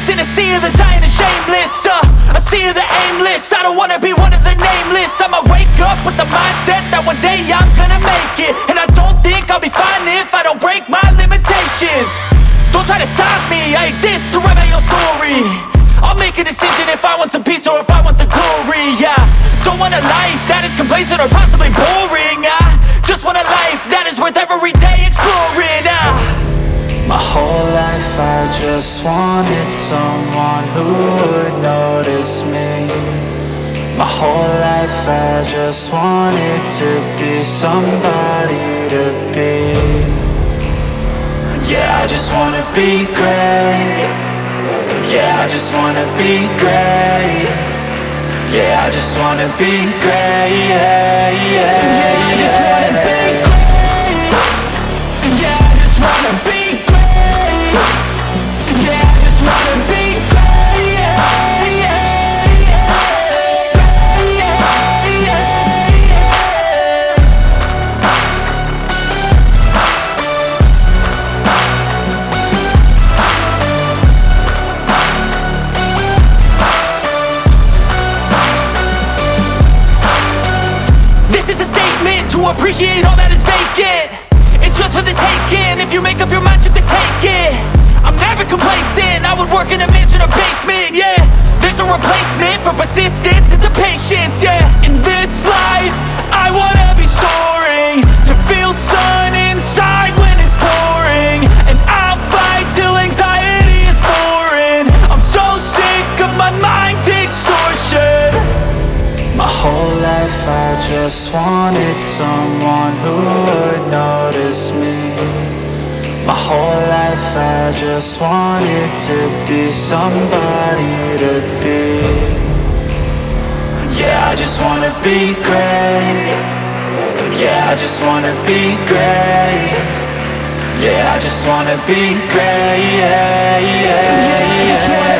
in a sea of the dying and shameless, a sea of the aimless. I don't wanna be one of the nameless. I'ma wake up with the mindset that one day I'm gonna make it. And I don't think I'll be fine if I don't break my limitations. Don't try to stop me, I exist to write my own story. I'll make a decision if I want some peace or if I want the glory, yeah. Don't want a life that is complacent or possibly boring. I just want a life that is worth every day exploring. My whole life I just wanted someone who would notice me. My whole life I just wanted to be somebody to be. Yeah, I just wanna be great. Yeah, I just wanna be great. Yeah, I just wanna be great. Yeah, yeah, yeah, I just wanna be great. Yeah, I just wanna be great. Yeah, I just wanna be great. Yeah, yeah, yeah, yeah, yeah. This is a statement to appreciate all that is vacant. It's just for the taking. If you make up your mind, you can take it. I'm never complacent. I would work in a mansion or basement, yeah. There's no replacement for persistence, it's a patience, yeah. In this life, I wanna be soaring, to feel sun inside when it's pouring. And I'll fight till anxiety is foreign. I'm so sick of my mind's extortion. My whole life I just wanted someone who would notice me. My whole life I just wanted to be somebody to be. Yeah, I just wanna be great. Yeah, I just wanna be great. Yeah, I just wanna be great. Yeah, yeah, yeah, I just wanna